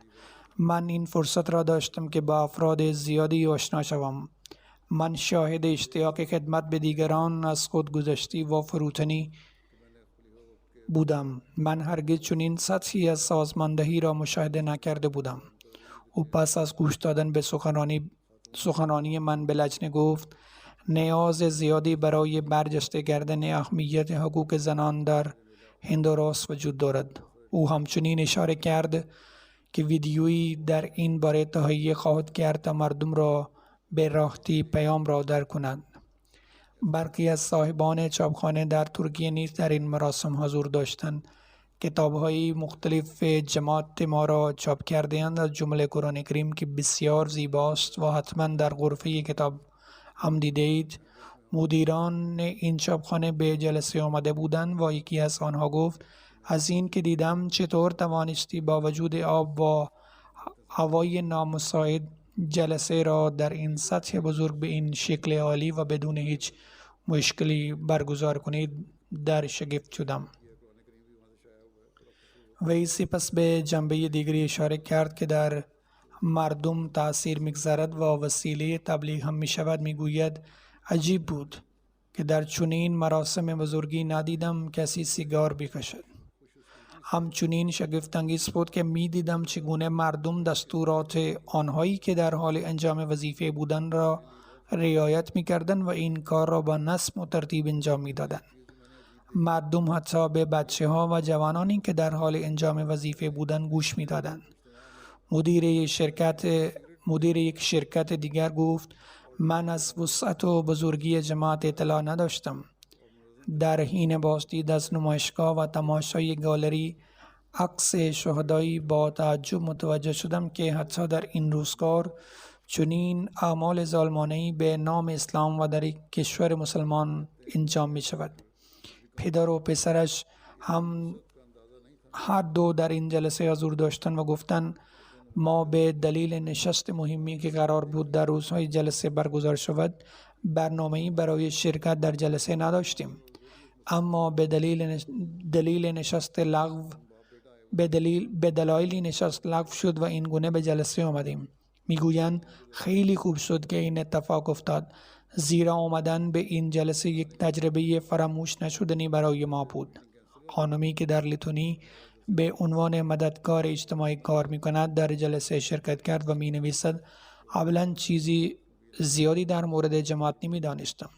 من این فرصت را داشتم که با افراد زیادی آشنا شوم. من شاهد اشتیاق خدمت به دیگران از خودگذشتی و فروتنی بودم. من هرگز چنین سطحی از سازماندهی را مشاهده نکرده بودم. او پس از گوش دادن به سخنرانی من به لجنه گفت: نیاز زیادی برای برجسته کردن اهمیت حقوق زنان در هندوراس وجود دارد. او همچنین اشاره کرد که ویدیویی در این باره تهیه خواهد کرد تا مردم را به راحتی پیام را درک کنند. برخی از صاحبان چاپخانه در ترکیه نیز در این مراسم حضور داشتند. کتاب‌های مختلف جماعت ما را چاپ کرده‌اند، از جمله قرآن کریم که بسیار زیباست و حتما در غرفه کتاب هم دیدید. مدیران این چاپخانه به جلسه آمده بودند و یکی از آنها گفت از این که دیدم چطور توانستی با وجود آب و هوای نامساعد جلسه را در این سطح بزرگ به این شکل عالی و بدون هیچ مشکلی برگزار کنید. در شگفت شدم. وی سپس به جنبه دیگری اشاره کرد که در مردم تأثیر می‌گذارد و وسیله تبلیغ هم می‌شود. می‌گوید عجیب بود که در چنین مراسم بزرگی ندیدم کسی سیگار بکشد. همچنین شگفت انگیز بود که می‌دیدم چگونه مردم دستورات آنهایی که در حال انجام وظیفه بودند را رعایت می‌کردند و این کار را با نظم و ترتیب انجام می‌دادند. مردم حتی به بچه‌ها و جوانانی که در حال انجام وظیفه بودند گوش می‌دادند. مدیر یک شرکت دیگر گفت من از وسعت و بزرگی جماعت اطلاع نداشتم. در حین بازدید از نمایشگاه و تماشای گالری عکس شهدایی با تعجب متوجه شدم که حتی در این روزگار چنین اعمال ظالمانه‌ای به نام اسلام و در یک کشور مسلمان انجام می شود. پدر و پسرش هم هر دو در این جلسه حضور داشتند و گفتند ما به دلیل نشست مهمی که قرار بود در روزهای جلسه برگزار شود برنامه‌ای برای شرکت در جلسه نداشتیم، اما به دلایل نشست لغو شد و این گونه به جلسه آمدیم. میگویند خیلی خوب شد که این اتفاق افتاد، زیرا آمدن به این جلسه یک تجربه فراموش نشدنی برای ما بود. خانمی که در لیتونی به عنوان مددکار اجتماعی کار می کند در جلسه شرکت کرد و می نویسد قبلا چیزی زیادی در مورد جماعت نمی دانستم،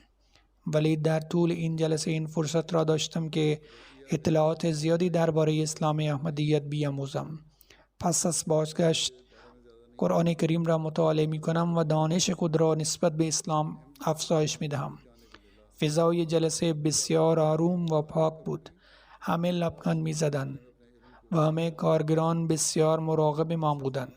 ولی در طول این جلسه این فرصت را داشتم که اطلاعات زیادی درباره اسلام احمدیت بیاموزم. پس از بازگشت قرآن کریم را مطالعه می کنم و دانش خود را نسبت به اسلام افزایش می دهم. فضای جلسه بسیار آروم و پاک بود. همه لبخند می زدند و همه کارگران بسیار مراقب ما بودند.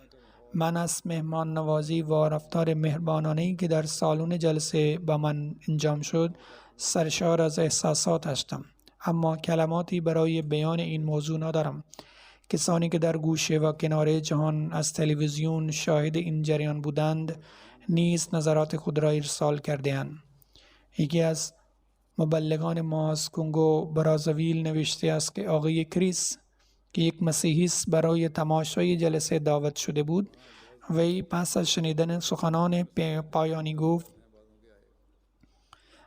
من از مهمان نوازی و رفتار مهربانانه‌ای که در سالن جلسه به من انجام شد سرشار از احساسات هستم، اما کلماتی برای بیان این موضوع ندارم. کسانی که در گوشه و کنار جهان از تلویزیون شاهد این جریان بودند نیز نظرات خود را ارسال کرده‌اند. یکی از مبلغان ما از کنگو برازاویل نوشته است که آقای کریس که یک مسیحی است برای تماشای جلسه دعوت شده بود. وی پس از شنیدن سخنان پایانی گفت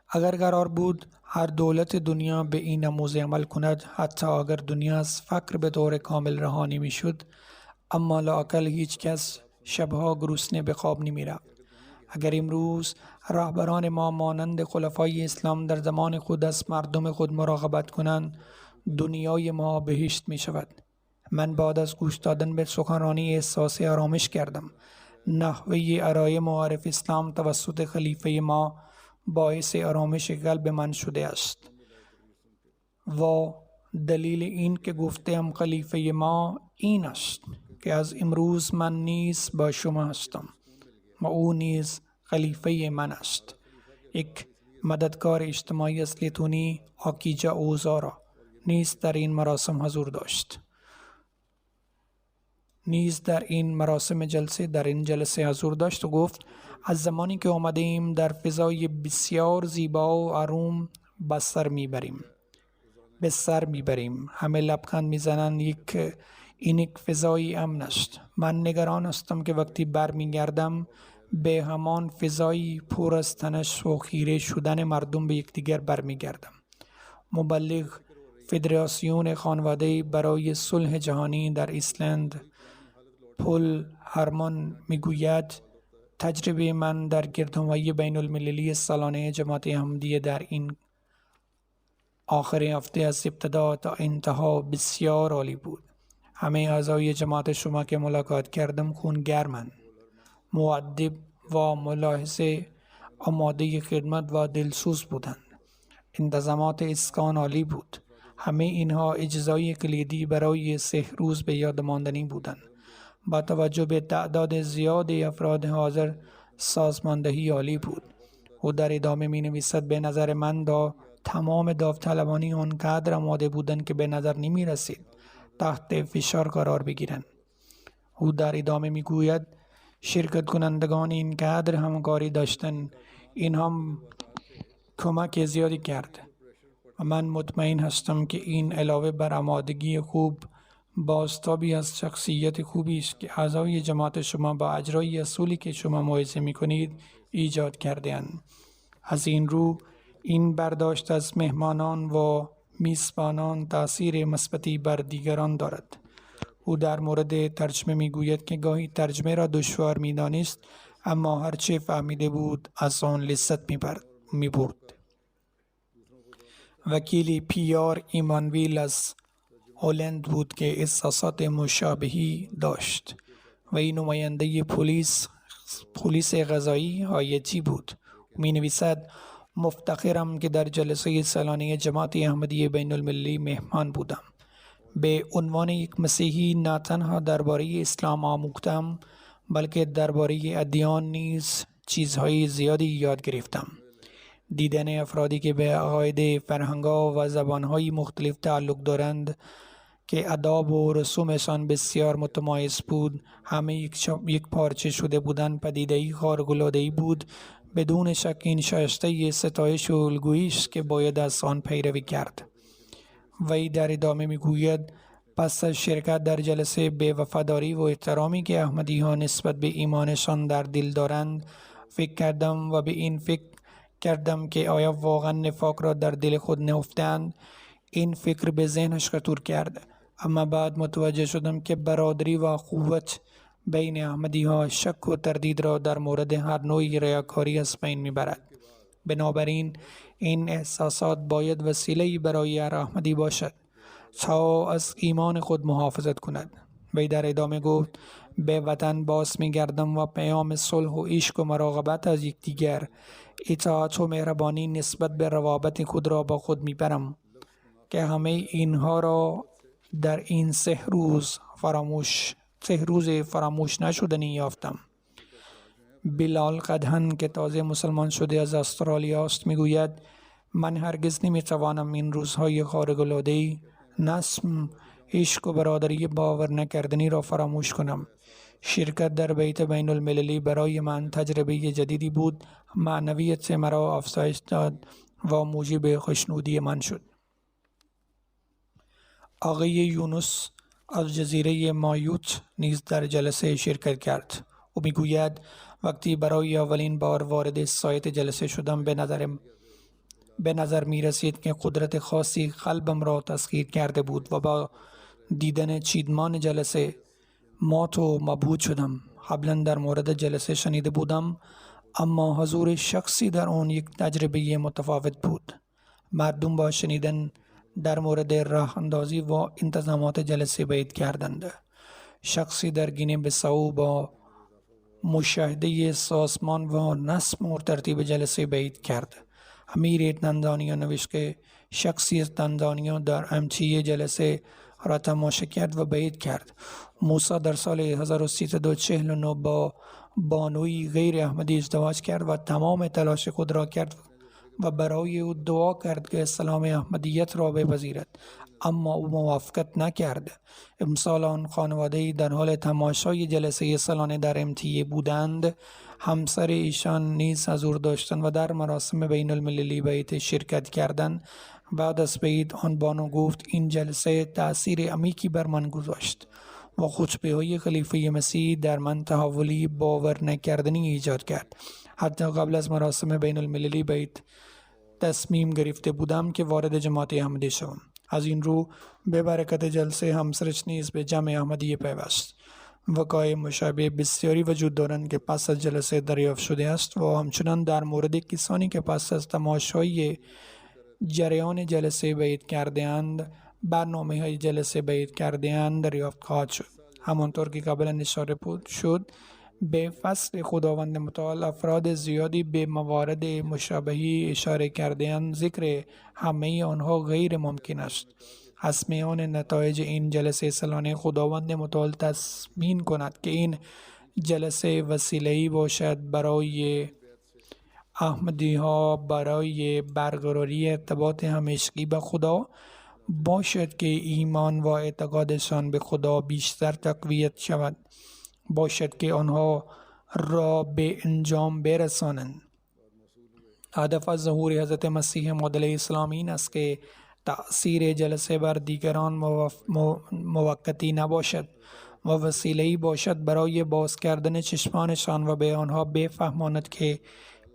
اگر قرار بود هر دولت دنیا به این نموز عمل کند، حتی اگر دنیا از فقر به طور کامل رها نمی شد، اما لااقل هیچ کس شبها گرسنه به خواب نمی رفت. اگر امروز رهبران ما مانند خلفای اسلام در زمان خود از مردم خود مراقبت کنند، دنیای ما بهشت می شود. من بعد از گوش دادن به سخنرانی احساس آرامش کردم. نحوه ارائه معارف اسلام توسط خلیفه ما باعث آرامش قلب من شده است و دلیل این که گفتم خلیفه ما این است که از امروز من نیز با شما هستم و او نیز خلیفه من است. یک مددکار اجتماعی از لیتونی آکیجا اوزارا نیز در این مراسم حضور داشت. در این جلسه حضور داشت و گفت از زمانی که آمده ایم در فضای بسیار زیبا و آروم به سر میبریم. همه لبخند میزنند. این یک فضای امن است. من نگران هستم که وقتی برمیگردم به همان فضای پر از تنش و خیره شدن مردم به یکدیگر برمیگردم. مبلغ فدراسیون خانواده برای صلح جهانی در ایسلند پل هرمان میگوید تجربه من در گردهمایی بین المللی سالانه جماعت احمدیه در این آخر هفته از ابتدا تا انتها بسیار عالی بود. همه اعضای جماعت شما که ملاقات کردم خونگرمند، مؤدب و ملاحظه، آماده خدمت و دلسوز بودند. انتظامات اسکان عالی بود. همه اینها اجزای کلیدی برای 3 روز به یاد ماندنی بودند. با توجه به تعداد زیاد افراد حاضر سازماندهی عالی بود. او در ادامه می نویسد به نظر من تمام داوطلبانی آنقدر آماده بودند که به نظر نمی رسید تحت فشار قرار بگیرند. او در ادامه می گوید شرکت کنندگان اینقدر همکاری داشتند، این هم کمک زیادی کرد و من مطمئن هستم که این علاوه بر آمادگی خوب بازتابی از شخصیت خوبی است که اعضای جماعت شما با اجرای اصولی که شما موعظه می کنید ایجاد کرده‌اند. از این رو این برداشت از مهمانان و میزبانان تأثیر مثبتی بر دیگران دارد. او در مورد ترجمه می گوید که گاهی ترجمه را دشوار می دانست، اما هرچه فهمیده بود از آن لذت می برد. وکیل پیار ایمانویل از هلند بود که احساسات مشابهی داشت و این نماینده پلیس قضایی هایتی بود. می نویسد مفتخرم که در جلسه سالانه جماعت احمدی بین المللی مهمان بودم. به عنوان یک مسیحی نه تنها درباره اسلام آموختم بلکه درباره ادیان نیز چیزهای زیادی یاد گرفتم. دیدن افرادی که به عقاید، فرهنگ‌ها و زبان‌های مختلف تعلق دارند که آداب و رسومشان بسیار متمایز بود، همه یک پارچه شده بودند، پدیده‌ای خارق‌العاده‌ای بود. بدون شک این شایسته ستایش و الگویی است که باید از آن پیروی کرد. وی در ادامه میگوید پس از شرکت در جلسه به وفاداری و احترامی که احمدی‌ها نسبت به ایمانشان در دل دارند فکر کردم و به این فکر کردم که آیا واقعا نفاق را در دل خود نهفتند. این فکر به ذهنش خطور کرد، اما بعد متوجه شدم که برادری و قوت بین احمدی‌ها شک و تردید را در مورد هر نوعی ریاکاری از بین میبرد. بنابراین این احساسات باید وسیله‌ای برای هر احمدی باشد تا از ایمان خود محافظت کند. وی در ادامه گفت به وطن باز می‌گردم و پیام صلح و عشق و مراقبت از یکدیگر، اطاعت و مهربانی نسبت به روابط خود را با خود میبرم که همه اینها را در این 3 روز فراموش نشدنی یافتم. بلال قدحن که تازه مسلمان شده از استرالیا است میگوید من هرگز نمیتوانم این روزهای خارق‌العاده نظم، عشق و برادری باور نکردنی را فراموش کنم. شرکت در بیت بین المللی برای من تجربه جدیدی بود، معنویت مرا افزایش داد و موجب خوشنودی من شد. آقای یونس از جزیره مایوت نیز در جلسه شرکت کرد. او میگوید وقتی برای اولین بار وارد سایت جلسه شدم به نظر می رسید که قدرت خاصی قلبم را تسخیر کرده بود و با دیدن چیدمان جلسه مات و مبهوت شدم. قبلا در مورد جلسه شنیده بودم، اما حضور شخصی در آن یک تجربه متفاوت بود. مردم با شنیدن در مورد راه اندازی و انتظامات جلسه بیعت کردند. شخصی در گینه بساو با مشاهده سازمان و نظم و ترتیب جلسه بیعت کرد. امیر تنزانیا نوشت که شخصی از تنزانیا در امچی جلسه را تماشا کرد و بیعت کرد. موسی در سال 1349 با بانوی غیر احمدی ازدواج کرد و تمام تلاش خود را کرد و برای او دعا کرد که اسلام احمدیت را بپذیرد، اما او موافقت نکرد. امسال آن خانواده در حال تماشای جلسه سالانه در امتیه بودند. همسر ایشان نیز حضور داشتند و در مراسم بین المللی بیعت شرکت کردند. بعد از بیعت آن بانو گفت این جلسه تأثیر عمیقی بر من گذاشت و خطبه‌های خلیفه مسیح در من تحولی باور نکردنی ایجاد کرد. حتی قبل از مراسم بین المللی بیعت تصمیم گرفته بودم که وارد جماعت احمدی شوم. از این رو به برکت جلسه همسرش نیز به جمع احمدی پیوست. وقایع مشابه بسیاری وجود دارند که پس از جلسه دریافت شده است و همچنان در مورد کسانی که پس از تماشای جریان جلسه بیعت کرده اند برنامه های جلسه بیعت کرده اند دریافت خواهد شد. همانطور که قبلا اشاره شد به فصل خداوند متعال افراد زیادی به موارد مشابهی اشاره کرده اند. ذکر همه آنها غیر ممکن است. از میان نتایج این جلسه سالانه خداوند متعال تضمین کند که این جلسه وسیله‌ای باشد برای احمدی ها برای برقراری ارتباط همیشگی به خدا باشد که ایمان و اعتقادشان به خدا بیشتر تقویت شود، باشد که آنها را به انجام برسانند. هدف از ظهور حضرت مسیح موعود علیه السلام این است که تأثیر جلسه بر دیگران موقتی نباشد و وسیله‌ای باشد برای باز کردن چشمانشان و به آنها بفهماند که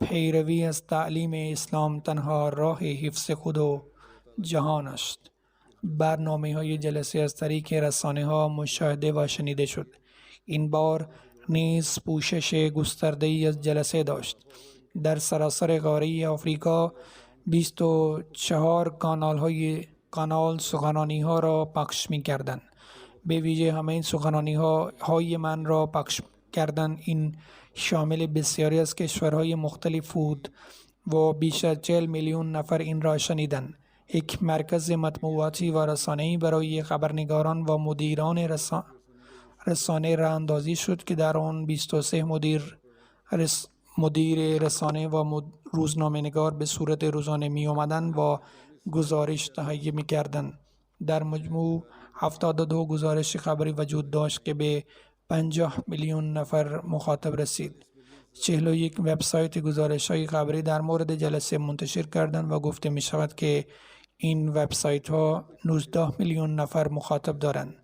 پیروی از تعلیم اسلام تنها راه حفظ خود و جهان است. برنامه‌های جلسه از طریق رسانه‌ها مشاهده و شنیده شد. این بار نیز پوشش گسترده‌ای از جلسه داشت. در سراسر قاره آفریقا 24 کانال سخنرانی ها را پخش می کردند. به ویژه همه سخنرانی های من را پخش کردند. این شامل بسیاری از کشورهای مختلف بود و بیش از 40 میلیون نفر این را شنیدند. یک مرکز مطبوعاتی و رسانه‌ای برای خبرنگاران و مدیران رسانه راه اندازی شد که در آن 23 مدیر رسانه و روزنامه‌نگار به صورت روزانه می آمدند و گزارش تهیه می کردند. در مجموع 72 گزارش خبری وجود داشت که به 50 میلیون نفر مخاطب رسید. 41 وبسایت گزارش‌های خبری در مورد جلسه منتشر کردند و گفته می شود که این وبسایت ها 19 میلیون نفر مخاطب دارند.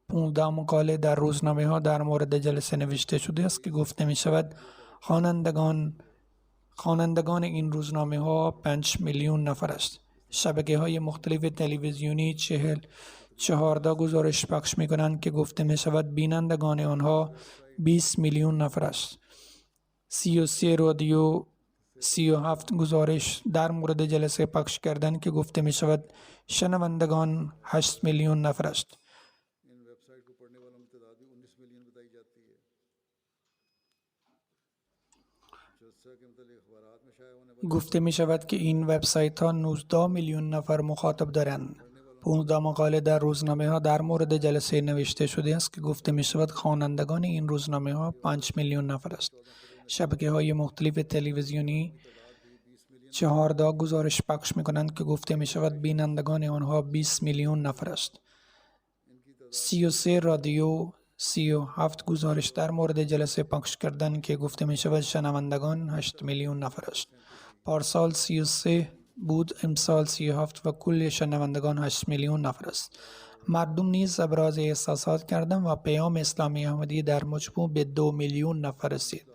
15 مقاله در روزنامه ها در مورد جلسه نوشته شده است که گفته می شود خوانندگان این روزنامه ها 5 میلیون نفر است. شبکه های مختلف تلویزیونی 14 گزارش پخش می کنند که گفته می شود بینندگان آنها 20 میلیون نفر است. 33 رادیو 37 گزارش در مورد جلسه پخش کردند که گفته می شود شنوندگان 8 میلیون نفر است. گفته می شود که این وبسایت ها 19 میلیون نفر مخاطب دارند. 15 مقاله در روزنامه ها در مورد جلسه نوشته شده است که گفته می شود خوانندگان این روزنامه ها 5 میلیون نفر است. شبکه های مختلف تلویزیونی 14 گزارش پخش می کنند که گفته می شود بینندگان آنها 20 میلیون نفر است. 33 رادیو 37 گزارش در مورد جلسه پخش کردند که گفته می شود شنوندگان 8 میلیون نفر است. پارسال 33 بود، امسال 37 و کل شنوندگان 8 میلیون نفر است. مردم نیز ابراز احساسات کردند و پیام اسلامی احمدی در مجموع به 2 میلیون نفر رسید.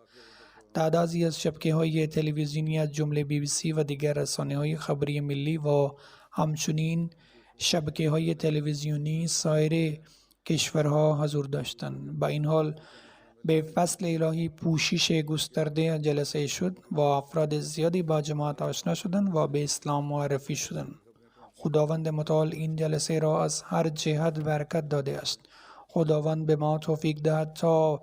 تعدادی از شبکه‌های تلویزیونی از جمله BBC و دیگر رسانه‌های خبری ملی و همچنین شبکه‌های تلویزیونی سایر کشورها حضور داشتند. با این حال به فضل الهی پوشش گسترده جلسه شد و افراد زیادی با جماعت آشنا شدند و به اسلام معرفی شدند. خداوند متعال این جلسه را از هر جهت برکت داده است. خداوند به ما توفیق دهد تا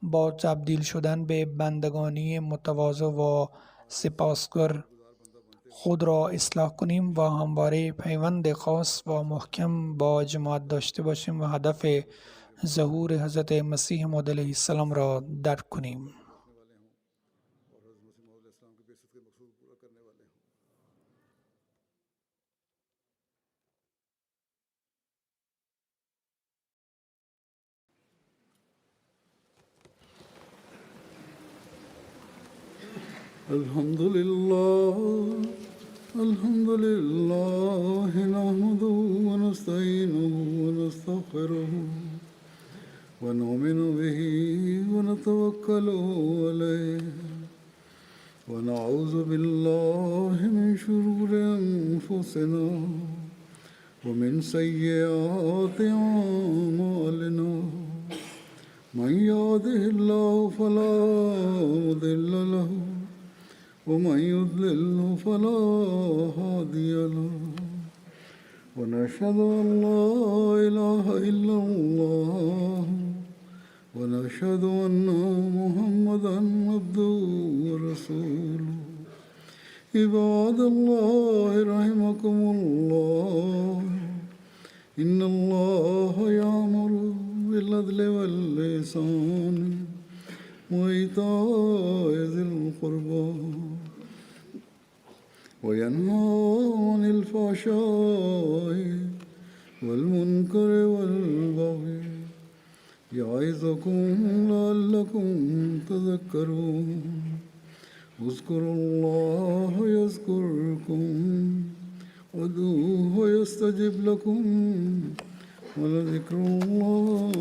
با تبدیل شدن به بندگانی متواضع و سپاسگر خود را اصلاح کنیم و همواره پیوند خاص و محکم با جماعت داشته باشیم و هدف ظهور حضرت مسیح موعود علیه السلام را درک کنیم. الحمد لله نحمده ونستعينه ونستغفره ونؤمن به ونتوكل عليه ونعوذ بالله من شرور أنفسنا ومن سيئات أعمالنا من يهده الله فلا مضل له ومن يضلل فلا هادي له ونشهد أن لا إله إلا الله ونشهد أن محمدا عبده ورسوله عباد الله رحمكم الله إن الله يأمر بالعدل والإحسان وإيتاء ذي القربى وينهى عن الفحشاء والمنكر والبغي يعظكم لعلكم تذكرون اذكروا الله يذكركم وادعوه يستجب لكم ولذكر الله